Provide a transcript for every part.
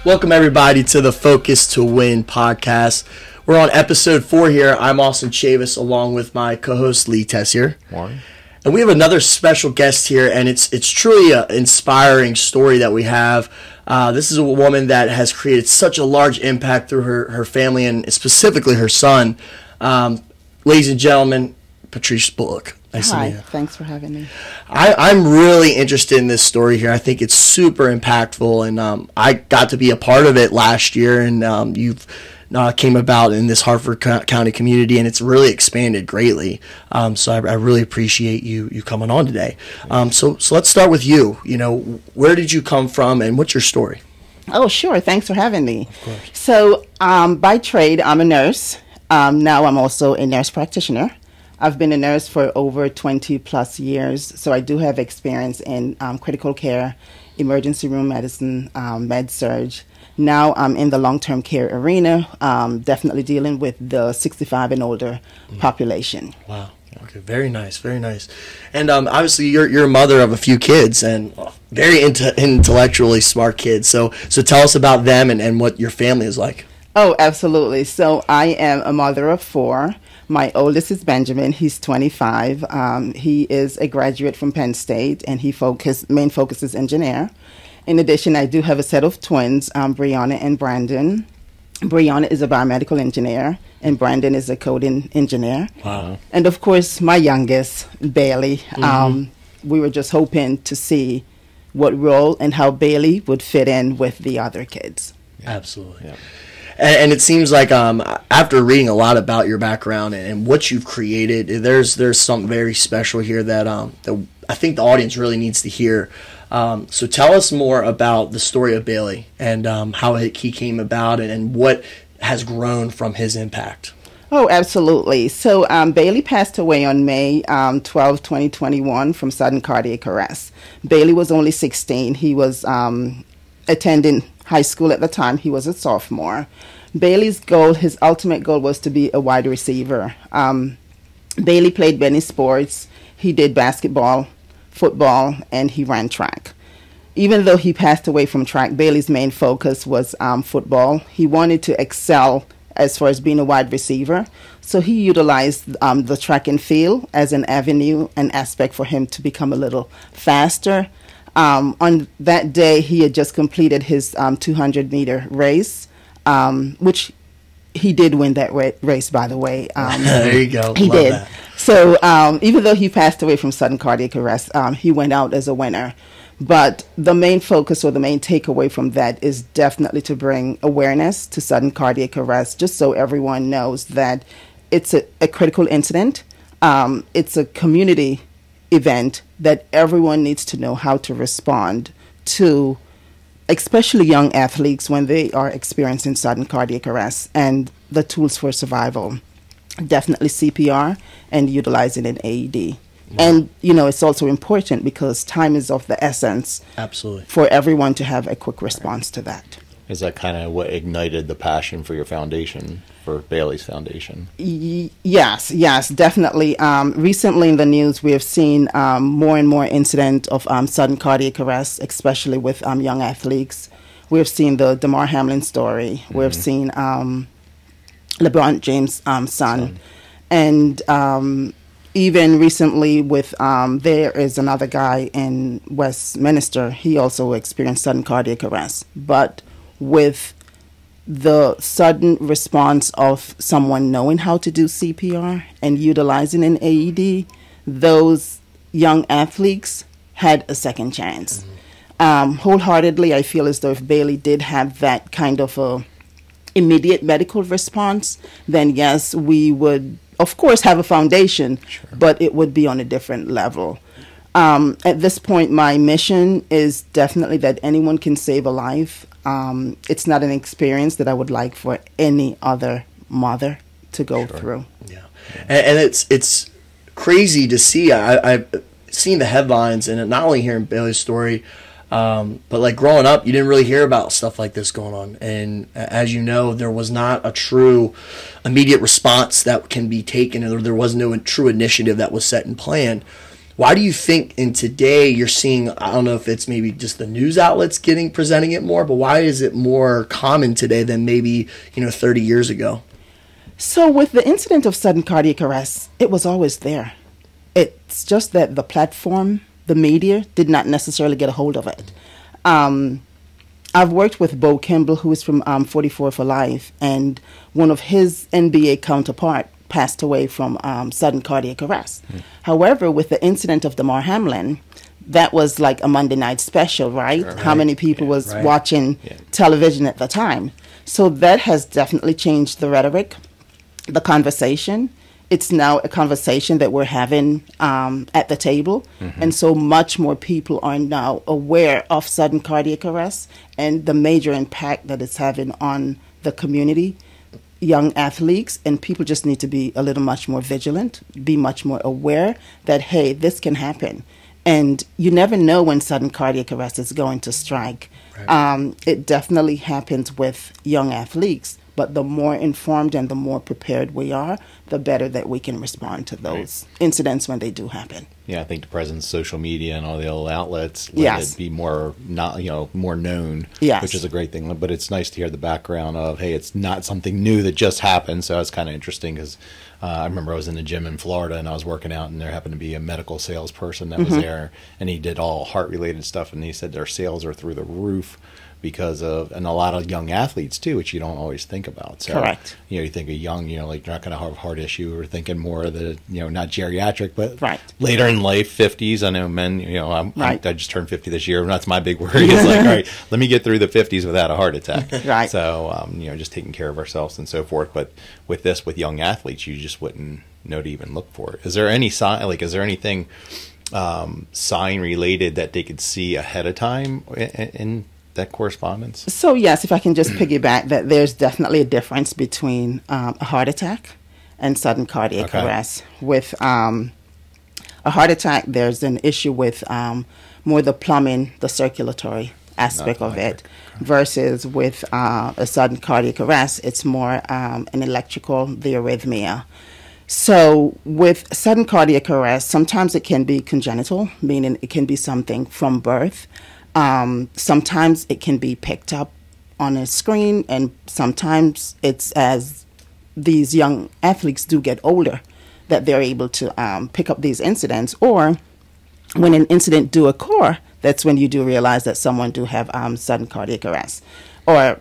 Welcome, everybody, to the Focus to Win podcast. We're on episode 4 here. I'm Austin Chavis, along with my co-host, Lee Tessier. Morning. And we have another special guest here, and it's truly an inspiring story that we have. This is a woman that has created such a large impact through her family and specifically her son. Ladies and gentlemen, Patrice Bullock. Nice to meet you. Thanks for having me. I'm really interested in this story here. I think it's super impactful, and I got to be a part of it last year, and you've came about in this Harford County community, and it's really expanded greatly. So I really appreciate you coming on today. So let's start with you. You know, where did you come from, and what's your story? Oh, sure. Thanks for having me. Of course. So by trade, I'm a nurse. Now I'm also a nurse practitioner. I've been a nurse for over 20 plus years, so I do have experience in critical care, emergency room medicine, med surg. Now I'm in the long-term care arena, definitely dealing with the 65 and older population. Wow. Okay. Very nice. Very nice. And obviously you're a mother of a few kids and very intellectually smart kids. So tell us about them and what your family is like. Oh, absolutely. So I am a mother of 4. My oldest is Benjamin. He's 25. He is a graduate from Penn State, and his main focus is engineer. In addition, I do have a set of twins, Brianna and Brandon. Brianna is a biomedical engineer, and Brandon is a coding engineer. Wow. And, of course, my youngest, Bailey. We were just hoping to see what role and how Bailey would fit in with the other kids. Yeah. Absolutely. Yeah. And it seems like after reading a lot about your background and what you've created, there's something very special here that I think the audience really needs to hear. So tell us more about the story of Bailey and how he came about and what has grown from his impact. Oh, absolutely. So Bailey passed away on May 12, 2021 from sudden cardiac arrest. Bailey was only 16. He was attending high school at the time. He was a sophomore. Bailey's goal, his ultimate goal, was to be a wide receiver. Bailey played many sports. He did basketball, football, and he ran track. Even though he passed away from track, Bailey's main focus was football. He wanted to excel as far as being a wide receiver, so he utilized the track and field as an avenue, an aspect for him to become a little faster. On that day, he had just completed his 200-meter race, which he did win that race, by the way. There you go. He Love did. That. So even though he passed away from sudden cardiac arrest, he went out as a winner. But the main focus or the main takeaway from that is definitely to bring awareness to sudden cardiac arrest, just so everyone knows that it's a critical incident. It's a community event that everyone needs to know how to respond to, especially young athletes when they are experiencing sudden cardiac arrest, and the tools for survival. Definitely CPR and utilizing an AED. Wow. And, it's also important because time is of the essence. Absolutely. For everyone to have a quick response to that. Is that kind of what ignited the passion for your foundation, for Bailey's Foundation? Yes, definitely. Recently in the news, we have seen more and more incidents of sudden cardiac arrest, especially with young athletes. We have seen the Damar Hamlin story. We have seen LeBron James' son. And even recently with, there is another guy in Westminster. He also experienced sudden cardiac arrest. But with the sudden response of someone knowing how to do CPR and utilizing an AED, those young athletes had a second chance. Wholeheartedly, I feel as though if Bailey did have that kind of a immediate medical response, then yes, we would, of course, have a foundation, sure, but it would be on a different level. At this point, my mission is definitely that anyone can save a life. It's not an experience that I would like for any other mother to go through. Yeah, and it's crazy to see. I've seen the headlines, and not only hearing Bailey's story, but like growing up, you didn't really hear about stuff like this going on. And as you know, there was not a true immediate response that can be taken, or there was no true initiative that was set and planned. Why do you think in today you're seeing, I don't know if it's maybe just the news outlets presenting it more, but why is it more common today than maybe, 30 years ago? So with the incident of sudden cardiac arrest, it was always there. It's just that the platform, the media, did not necessarily get a hold of it. I've worked with Bo Kimball, who is from 44 for Life, and one of his NBA counterpart passed away from sudden cardiac arrest. However, with the incident of Damar Hamlin, that was like a Monday night special, right? How many people was watching television at the time? So that has definitely changed the rhetoric, the conversation. It's now a conversation that we're having at the table. And so much more people are now aware of sudden cardiac arrest and the major impact that it's having on the community, young athletes, and people just need to be a little much more vigilant, be much more aware that, hey, this can happen. And you never know when sudden cardiac arrest is going to strike. It definitely happens with young athletes, but the more informed and the more prepared we are, the better that we can respond to those incidents when they do happen. Yeah, I think the presence of social media and all the old outlets let it be more more known, which is a great thing. But it's nice to hear the background of, hey, it's not something new that just happened. So it's kind of interesting because I remember I was in the gym in Florida and I was working out, and there happened to be a medical salesperson that was there, and he did all heart-related stuff, and he said their sales are through the roof because of, and a lot of young athletes too, which you don't always think about. So, correct. You think of young, like you're not going to have a heart issue, or thinking more of the, not geriatric, but later in life, 50s. I know men, I just turned 50 this year, and that's my big worry. It's like, all right, let me get through the 50s without a heart attack. So, just taking care of ourselves and so forth. But with this, with young athletes, you just wouldn't know to even look for it. Is there any sign, is there anything sign related that they could see ahead of time in that correspondence? So yes, if I can just piggyback that, there's definitely a difference between a heart attack and sudden cardiac arrest. With a heart attack, there's an issue with more the plumbing, the circulatory aspect of it, versus with a sudden cardiac arrest, it's more an electrical, the arrhythmia. So with sudden cardiac arrest, sometimes it can be congenital, meaning it can be something from birth. Sometimes it can be picked up on a screen, and sometimes it's as these young athletes do get older that they're able to pick up these incidents, or when an incident do occur, that's when you do realize that someone do have sudden cardiac arrest or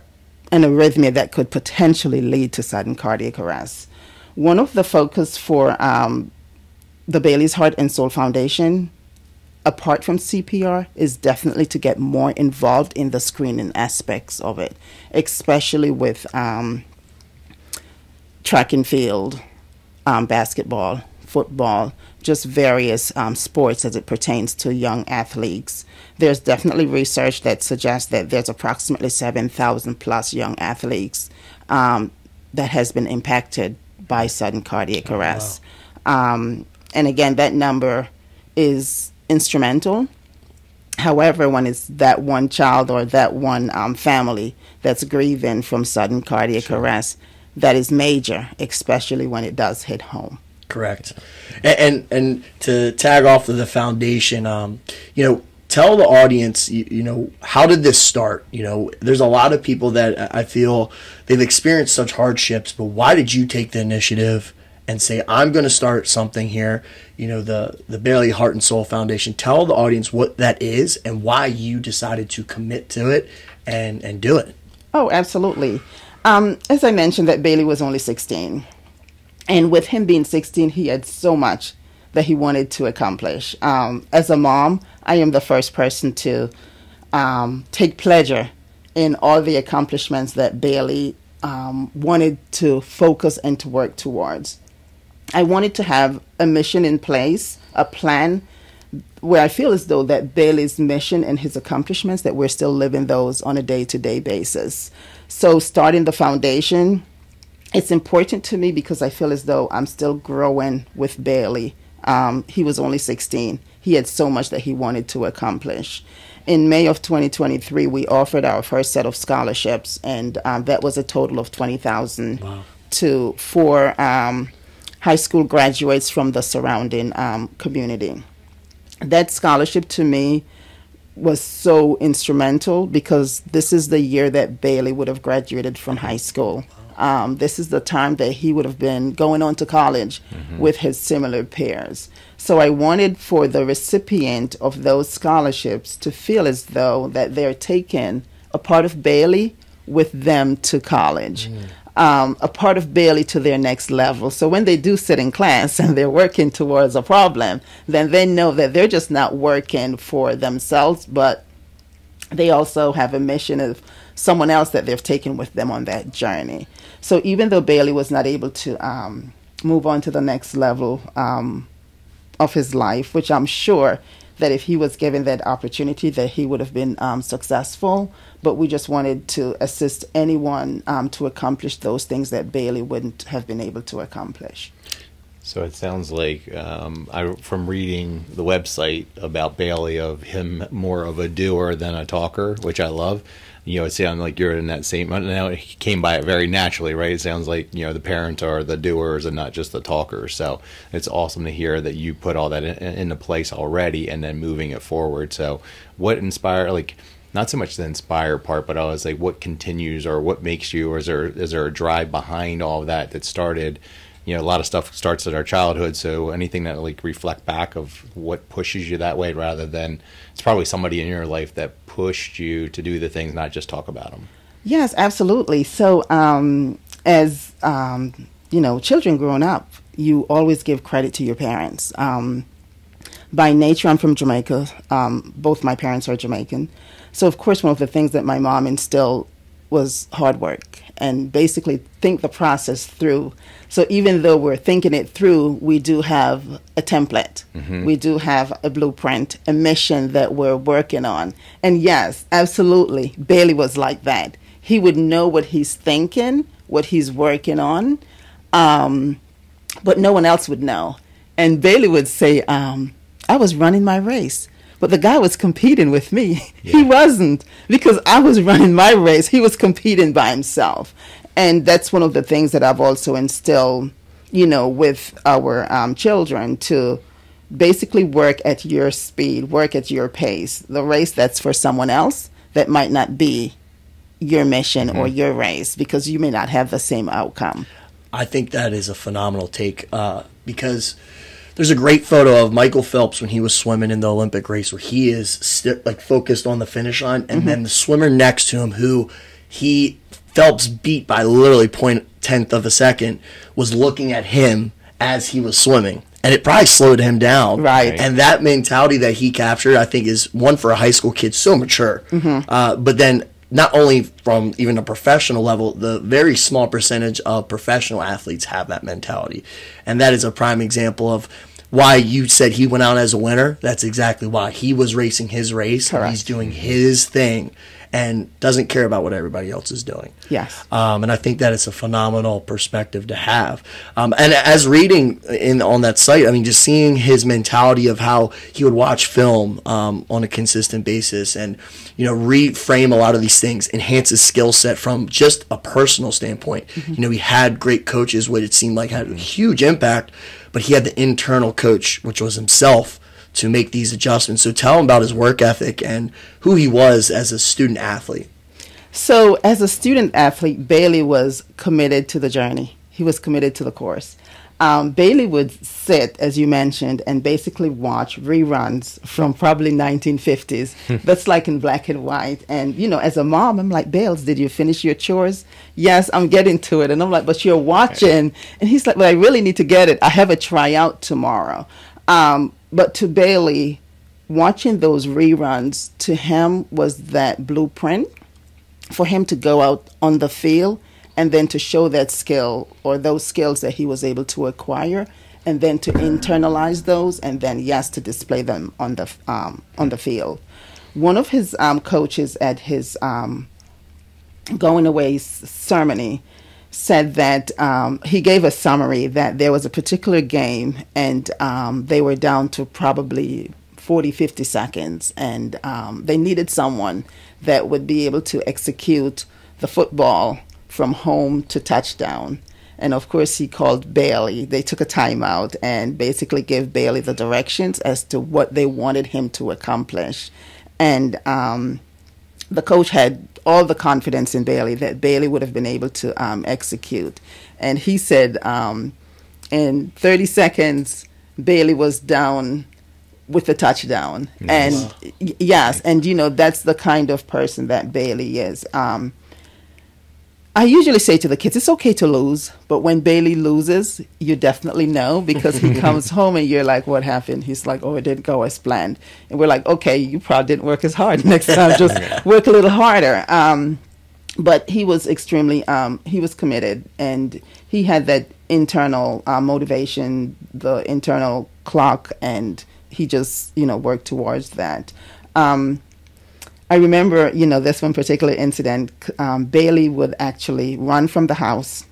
an arrhythmia that could potentially lead to sudden cardiac arrest. One of the focus for the Bailey's Heart and Soul Foundation, apart from CPR, is definitely to get more involved in the screening aspects of it, especially with track and field, basketball, football, just various sports as it pertains to young athletes. There's definitely research that suggests that there's approximately 7,000 plus young athletes that has been impacted by sudden cardiac arrest. Wow. And again, that number is instrumental. However, when it's that one child or that one family that's grieving from sudden cardiac arrest, that is major, especially when it does hit home. Correct. And to tag off of the foundation, tell the audience, how did this start? There's a lot of people that I feel they've experienced such hardships, but why did you take the initiative and say, I'm going to start something here? The Bailey Heart and Soul Foundation. Tell the audience what that is and why you decided to commit to it and do it. Oh, absolutely. As I mentioned, that Bailey was only 16. And with him being 16, he had so much that he wanted to accomplish. As a mom, I am the first person to take pleasure in all the accomplishments that Bailey wanted to focus and to work towards. I wanted to have a mission in place, a plan, where I feel as though that Bailey's mission and his accomplishments, that we're still living those on a day-to-day basis. So starting the foundation, it's important to me because I feel as though I'm still growing with Bailey. He was only 16. He had so much that he wanted to accomplish. In May of 2023, we offered our first set of scholarships, and that was a total of $20,000 to 4 high school graduates from the surrounding community. that scholarship to me was so instrumental because this is the year that Bailey would have graduated from high school. This is the time that he would have been going on to college with his similar peers. So I wanted for the recipient of those scholarships to feel as though that they're taking a part of Bailey with them to college, a part of Bailey to their next level. So when they do sit in class and they're working towards a problem, then they know that they're just not working for themselves, but they also have a mission of someone else that they've taken with them on that journey. So even though Bailey was not able to move on to the next level of his life, which I'm sure that if he was given that opportunity that he would have been successful, but we just wanted to assist anyone to accomplish those things that Bailey wouldn't have been able to accomplish. So it sounds like, from reading the website about Bailey, of him more of a doer than a talker, which I love. You know, it sounds like you're in that same. Now it came by it very naturally, right? It sounds like, you know, the parents are the doers and not just the talkers. So it's awesome to hear that you put all that into place already and then moving it forward. So what inspired, like, not so much the inspire part, but I was like, what continues or what makes you, or is there a drive behind all of that started? You know, a lot of stuff starts at our childhood, so anything that like reflect back of what pushes you that way, rather than it's probably somebody in your life that pushed you to do the things, not just talk about them. Yes, absolutely. So as you know, children growing up, you always give credit to your parents. By nature, I'm from Jamaica. Both my parents are Jamaican. So of course, one of the things that my mom instilled was hard work and basically think the process through. So even though we're thinking it through, we do have a template. We do have a blueprint, a mission that we're working on. And yes, absolutely, Bailey was like that. He would know what he's thinking, what he's working on, but no one else would know. And Bailey would say, I was running my race, but the guy was competing with me. Yeah. He wasn't, because I was running my race. He was competing by himself. And that's one of the things that I've also instilled, you know, with our children, to basically work at your speed, work at your pace. The race that's for someone else, that might not be your mission or your race, because you may not have the same outcome. I think that is a phenomenal take, because there's a great photo of Michael Phelps when he was swimming in the Olympic race, where he is like focused on the finish line, and then the swimmer next to him, who Phelps beat by literally 0.1 of a second, was looking at him as he was swimming. And it probably slowed him down. Right. And that mentality that he captured, I think, is one for a high school kid, so mature. But then not only from even a professional level, the very small percentage of professional athletes have that mentality. And that is a prime example of why you said he went out as a winner. That's exactly why. He was racing his race. Correct. He's doing his thing and doesn't care about what everybody else is doing. Yes. And I think that is a phenomenal perspective to have. And as reading on that site, I mean, just seeing his mentality of how he would watch film on a consistent basis and, you know, reframe a lot of these things, enhance his skill set from just a personal standpoint. You know, he had great coaches, what it seemed like had a huge impact, but he had the internal coach, which was himself, to make these adjustments. So tell him about his work ethic and who he was as a student athlete. So as a student athlete, Bailey was committed to the journey. He was committed to the course. Bailey would sit, as you mentioned, and basically watch reruns from probably 1950s. That's like in black and white. And, you know, as a mom, I'm like, Bales, did you finish your chores? Yes, I'm getting to it. And I'm like, but you're watching. And he's like, well, I really need to get it. I have a tryout tomorrow. But to Bailey, watching those reruns, to him was that blueprint for him to go out on the field and then to show that skill or those skills that he was able to acquire, and then to internalize those, and then, yes, to display them on the field. One of his coaches at his going away ceremony said that he gave a summary that there was a particular game and they were down to probably 40, 50 seconds, and they needed someone that would be able to execute the football from home to touchdown. And of course, he called Bailey. They took a timeout and basically gave Bailey the directions as to what they wanted him to accomplish. And the coach had all the confidence in Bailey that Bailey would have been able to execute. And he said in 30 seconds, Bailey was down with the touchdown. Nice. And yes, and that's the kind of person that Bailey is. I usually say to the kids, it's okay to lose, but when Bailey loses, you definitely know, because he comes home and you're like, what happened? He's like, oh, it didn't go as planned. And we're like, okay, you probably didn't work as hard. Next time, just work a little harder. But he was extremely, he was committed, and he had that internal motivation, the internal clock, and he just, worked towards that. I remember, this one particular incident. Bailey would actually run from the house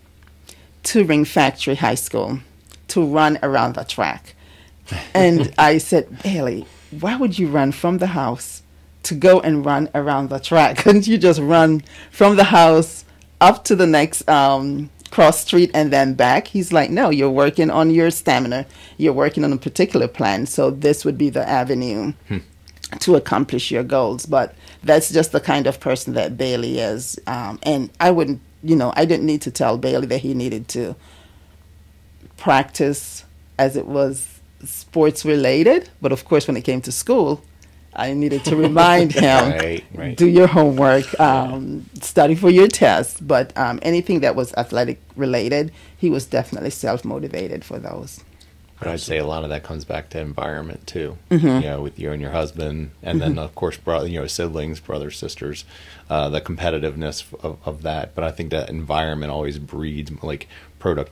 to Ring Factory High School to run around the track. And I said, Bailey, why would you run from the house to go and run around the track? Couldn't you just run from the house up to the next cross street and then back? He's like, no, you're working on your stamina. You're working on a particular plan. So this would be the avenue to accomplish your goals. But that's just the kind of person that Bailey is. And I wouldn't, I didn't need to tell Bailey that he needed to practice as it was sports related. But of course, when it came to school, I needed to remind him, right. Do your homework, study for your tests. But anything that was athletic related, he was definitely self-motivated for those. But I'd say a lot of that comes back to environment too, with you and your husband, and then of course, siblings, brothers, sisters, the competitiveness of that. But I think that environment always breeds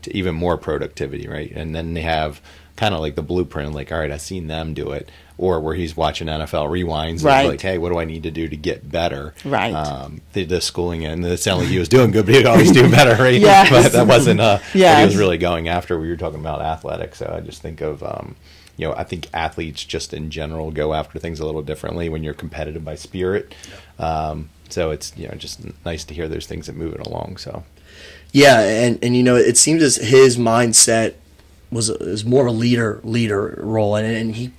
even more productivity, right? And then they have kind of like the blueprint, like, all right, I've seen them do it, or where he's watching NFL rewinds, right? Like, hey, what do I need to do to get better? Right. The schooling, and it sounded like he was doing good, but he'd always do better, right? Yes. But that wasn't what he was really going after. We were talking about athletics, so I just think of, I think athletes just in general go after things a little differently when you're competitive by spirit. So it's just nice to hear those things that move it along. So. Yeah, and it seems as his mindset was more of a leader role, and he,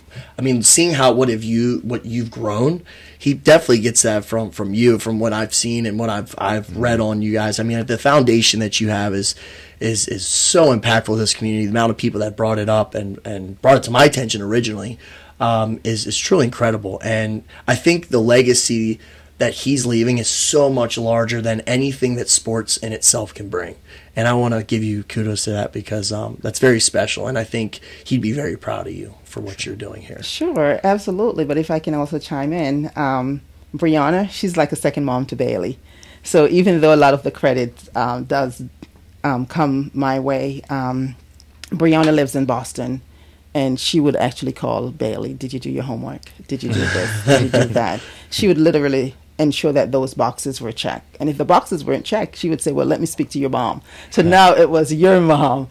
seeing what you've grown, he definitely gets that from you, from what I've seen and what I've read on you guys. The foundation that you have is so impactful to this community. The amount of people that brought it up and brought it to my attention originally is truly incredible, and I think the legacy that he's leaving is so much larger than anything that sports in itself can bring. And I want to give you kudos to that, because that's very special. And I think he'd be very proud of you for what you're doing here. Sure, absolutely. But if I can also chime in, Brianna, she's like a second mom to Bailey. So even though a lot of the credit does come my way, Brianna lives in Boston. And she would actually call Bailey, did you do your homework? Did you do this? Did you do that? She would literally ensure that those boxes were checked. And if the boxes weren't checked, she would say, well, let me speak to your mom. So now it was your mom.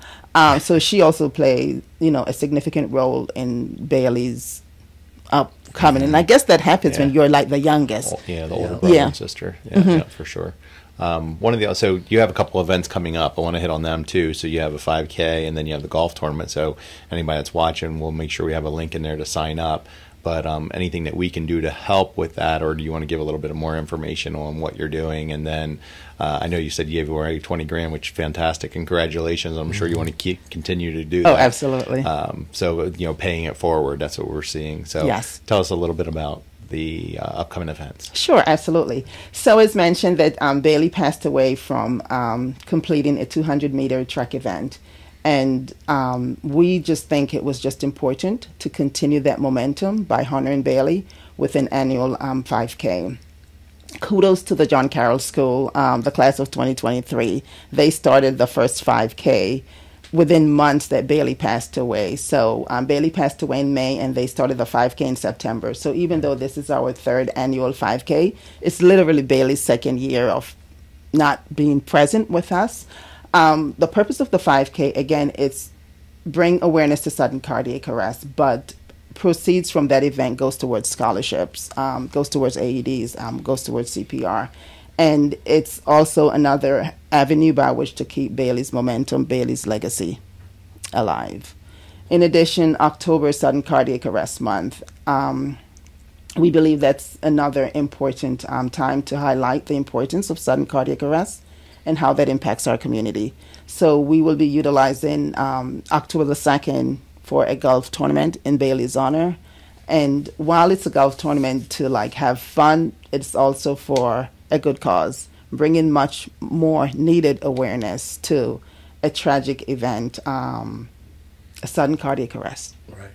So she also played, a significant role in Bailey's upcoming. And I guess that happens when you're like the youngest. The older brother and sister. Yeah, for sure. So you have a couple events coming up. I want to hit on them too. So you have a 5K, and then you have the golf tournament. So anybody that's watching, we'll make sure we have a link in there to sign up. But anything that we can do to help with that, or do you want to give a little bit more information on what you're doing? And then I know you said you gave away $20,000, which is fantastic. Congratulations. I'm sure you want to continue to do that. Oh, absolutely. So paying it forward, that's what we're seeing. So yes. Tell us a little bit about the upcoming events. Sure, absolutely. So as mentioned, that Bailey passed away from completing a 200-meter track event. And we just think it was just important to continue that momentum by honoring Bailey with an annual 5K. Kudos to the John Carroll School, the class of 2023. They started the first 5K within months that Bailey passed away. So Bailey passed away in May, and they started the 5K in September. So even though this is our third annual 5K, it's literally Bailey's second year of not being present with us. The purpose of the 5K, again, it's bring awareness to sudden cardiac arrest, but proceeds from that event goes towards scholarships, goes towards AEDs, goes towards CPR. And it's also another avenue by which to keep Bailey's momentum, Bailey's legacy alive. In addition, October is Sudden Cardiac Arrest Month. We believe that's another important time to highlight the importance of sudden cardiac arrest and how that impacts our community. So we will be utilizing October the 2nd for a golf tournament in Bailey's honor. And while it's a golf tournament to like have fun, it's also for a good cause, bringing much more needed awareness to a tragic event, a sudden cardiac arrest. Right.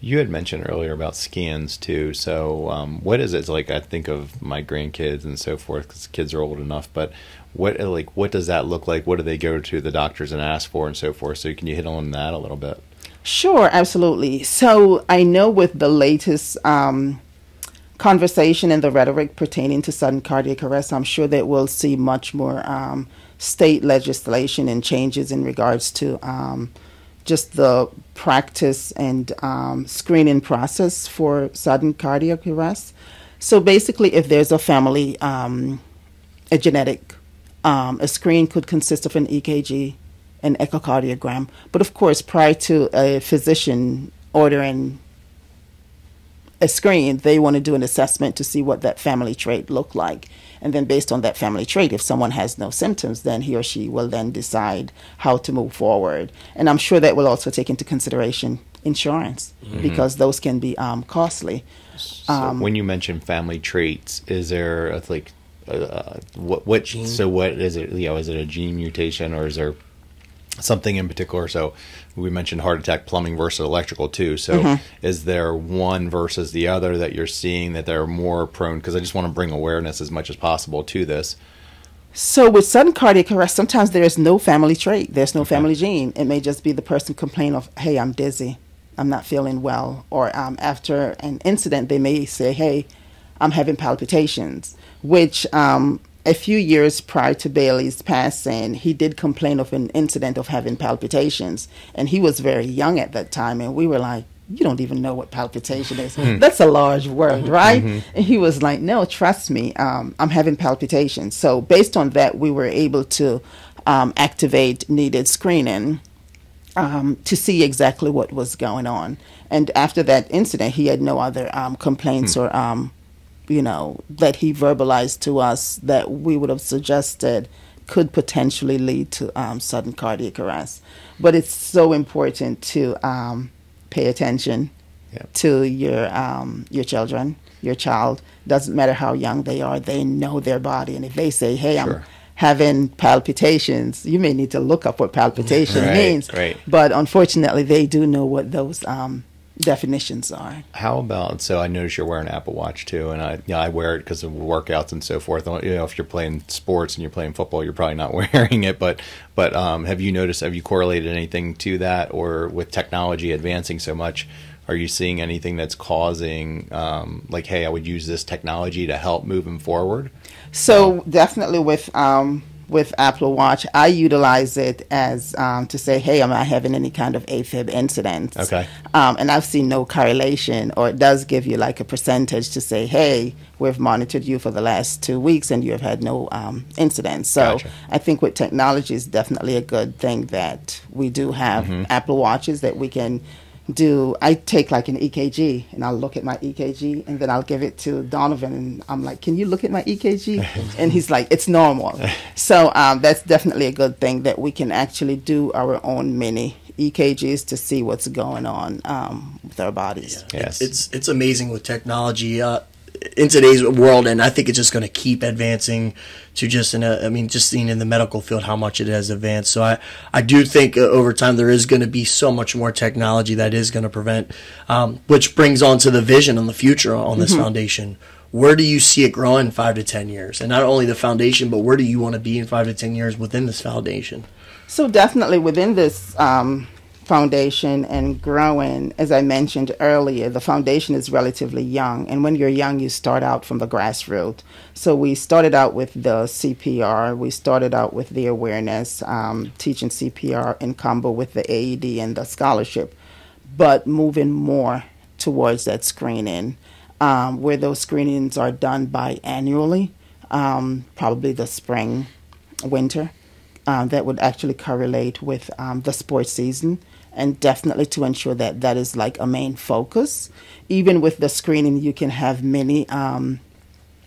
You had mentioned earlier about scans too. So what is it? It's like I think of my grandkids and so forth because kids are old enough. But what does that look like? What do they go to the doctors and ask for and so forth? So can you hit on that a little bit? Sure, absolutely. So I know with the latest conversation and the rhetoric pertaining to sudden cardiac arrest, I'm sure that we'll see much more state legislation and changes in regards to just the practice and screening process for sudden cardiac arrest. So basically, if there's a family, a genetic, a screen could consist of an EKG, an echocardiogram. But of course, prior to a physician ordering a screen, they want to do an assessment to see what that family trait look like. And then based on that family trait, if someone has no symptoms, then he or she will then decide how to move forward. And I'm sure that will also take into consideration insurance, because those can be costly. So when you mention family traits, is there what gene? So what is it? Is it a gene mutation or is there something in particular? So we mentioned heart attack, plumbing versus electrical too. So is there one versus the other that you're seeing that they're more prone? Because I just want to bring awareness as much as possible to this. So with sudden cardiac arrest, sometimes there is no family trait. There's no family gene. It may just be the person complain of, hey, I'm dizzy, I'm not feeling well. Or after an incident, they may say, hey, I'm having palpitations, which a few years prior to Bailey's passing, he did complain of an incident of having palpitations. And he was very young at that time. And we were like, you don't even know what palpitation is. That's a large word, right? And he was like, no, trust me, I'm having palpitations. So based on that, we were able to activate needed screening to see exactly what was going on. And after that incident, he had no other complaints or that he verbalized to us that we would have suggested could potentially lead to sudden cardiac arrest. But it's so important to pay attention to your children, your child. Doesn't matter how young they are, they know their body. And if they say, hey, I'm having palpitations, you may need to look up what palpitation means. Right. But unfortunately, they do know what those definitions are. How about, so I notice you're wearing an Apple Watch too, and I wear it because of workouts and so forth. If you're playing sports and you're playing football, you're probably not wearing it, but have you correlated anything to that, or with technology advancing so much, are you seeing anything that's causing hey, I would use this technology to help moving forward? So definitely with Apple Watch, I utilize it as to say, hey, I'm not having any kind of AFib incidents. Okay. And I've seen no correlation, or it does give you like a percentage to say, hey, we've monitored you for the last 2 weeks and you have had no incidents. So Gotcha. I think with technology is definitely a good thing that we do have Apple Watches that we can do. I take like an EKG and I'll look at my EKG and then I'll give it to Donovan and I'm like, can you look at my EKG? And he's like, it's normal. So that's definitely a good thing that we can actually do our own mini EKGs to see what's going on with our bodies. Yeah. Yes. It's amazing with technology in today's world, and I think it's just going to keep advancing to just seeing in the medical field how much it has advanced. So I do think over time there is going to be so much more technology that is going to prevent, which brings on to the vision on the future on this foundation. Where do you see it growing 5 to 10 years? And not only the foundation, but where do you want to be in 5 to 10 years within this foundation? So definitely within this foundation and growing, as I mentioned earlier, the foundation is relatively young. And when you're young, you start out from the grassroots. So we started out with the CPR. We started out with the awareness, teaching CPR in combo with the AED and the scholarship, but moving more towards that screening, where those screenings are done biannually. probably the spring, winter, that would actually correlate with the sports season, and definitely to ensure that that is like a main focus. Even with the screening, you can have many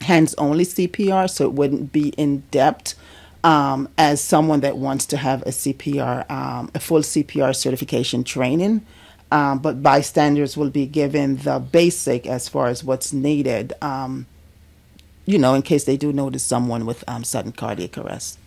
hands-only CPR, so it wouldn't be in depth as someone that wants to have a CPR, a full CPR certification training. But bystanders will be given the basic as far as what's needed, in case they do notice someone with sudden cardiac arrest.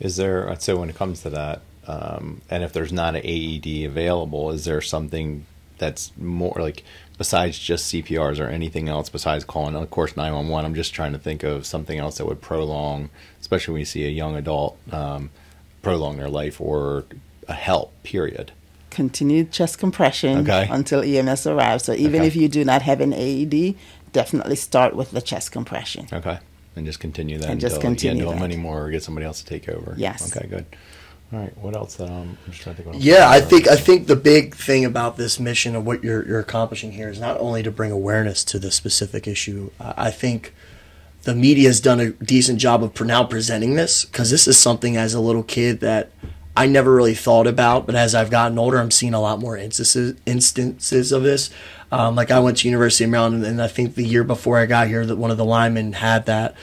Is there, I'd say when it comes to that, and if there's not an AED available, is there something that's more like, besides just CPRs or anything else besides calling, of course, 911? I'm just trying to think of something else that would prolong, especially when you see a young adult prolong their life, or a help, period. Continued chest compression until EMS arrives. So even if you do not have an AED, definitely start with the chest compression. Okay. And just continue that until you can't do them anymore, or get somebody else to take over. Yes. Okay, good. All right. What else? I'm just trying to think. I think the big thing about this mission of what you're accomplishing here is not only to bring awareness to the specific issue. I think the media has done a decent job of now presenting this, because this is something as a little kid that I never really thought about, but as I've gotten older, I'm seeing a lot more instances of this. Like I went to University of Maryland, and I think the year before I got here, that one of the linemen had that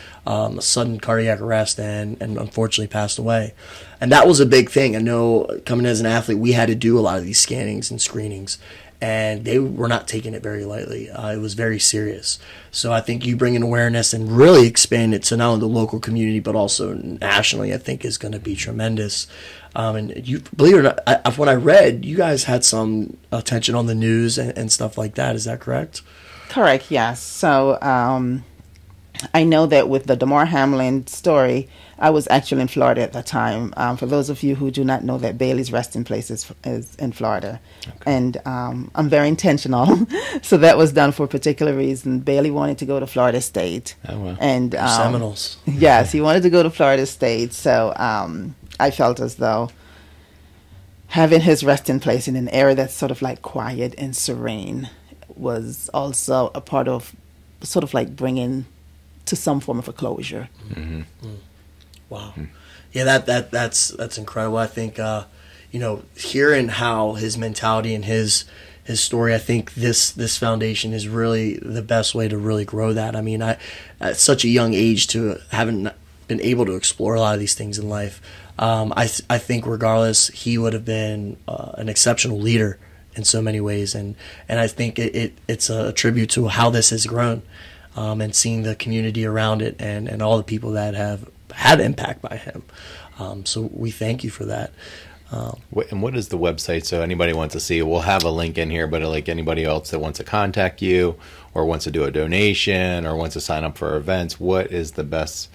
sudden cardiac arrest and unfortunately passed away. And that was a big thing. I know coming as an athlete, we had to do a lot of these scannings and screenings, and they were not taking it very lightly. It was very serious. So I think you bring in awareness and really expand it to not only the local community, but also nationally, I think is going to be tremendous. And you, believe it or not, when I read, you guys had some attention on the news and stuff like that. Is that correct? Correct, yes. So I know that with the Damar Hamlin story, I was actually in Florida at the time. For those of you who do not know, that Bailey's resting place is in Florida. Okay. And I'm very intentional. So that was done for a particular reason. Bailey wanted to go to Florida State. Oh, wow. And Seminoles. Yes, he wanted to go to Florida State. So I felt as though having his resting place in an area that's sort of like quiet and serene was also a part of sort of like bringing to some form of a closure. Mm-hmm. Wow. Yeah, that's incredible. I think hearing how his mentality and his story, I think this foundation is really the best way to really grow that. I mean, at such a young age, to haven't been able to explore a lot of these things in life, I think regardless, he would have been an exceptional leader in so many ways, and I think it's a tribute to how this has grown, and seeing the community around it and all the people that have had impact by him. So we thank you for that. And what is the website? So anybody wants to see it, we'll have a link in here, but like anybody else that wants to contact you or wants to do a donation or wants to sign up for events, what is the best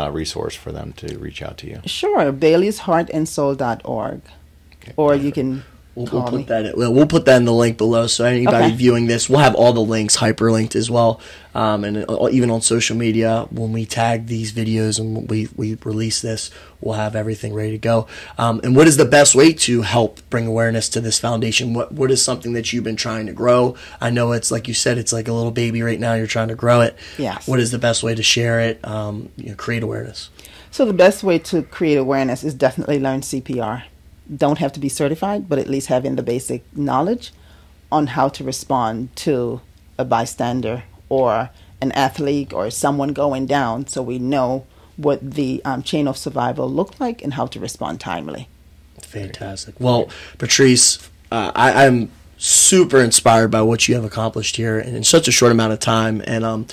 resource for them to reach out to you? Sure, Bailey'sHeartandSoul.org. Okay, or you can we'll put that in the link below, so anybody viewing this, we'll have all the links hyperlinked as well, and even on social media, when we tag these videos and we release this, we'll have everything ready to go. And what is the best way to help bring awareness to this foundation? What is something that you've been trying to grow? I know it's like you said, it's like a little baby right now. You're trying to grow it. Yes. What is the best way to share it? Create awareness. So the best way to create awareness is definitely learn CPR. Don't have to be certified, but at least having the basic knowledge on how to respond to a bystander or an athlete or someone going down, so we know what the chain of survival looked like and how to respond timely. Fantastic. Well, Patrice, I'm super inspired by what you have accomplished here in such a short amount of time, and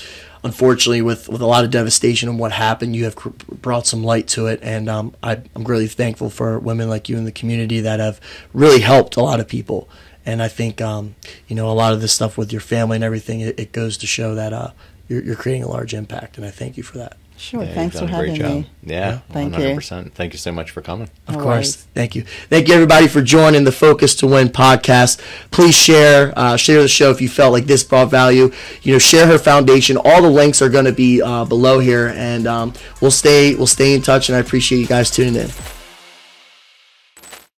unfortunately, with a lot of devastation and what happened, you have brought some light to it, and I'm really thankful for women like you in the community that have really helped a lot of people. And I think a lot of this stuff with your family and everything, it goes to show that you're creating a large impact, and I thank you for that. Sure, thanks for having me. Yeah, thank 100%. You. Thank you so much for coming. Of course. Thank you. Thank you, everybody, for joining the Focus to Win podcast. Please share the show if you felt like this brought value. Share her foundation. All the links are going to be below here, and we'll stay in touch, and I appreciate you guys tuning in.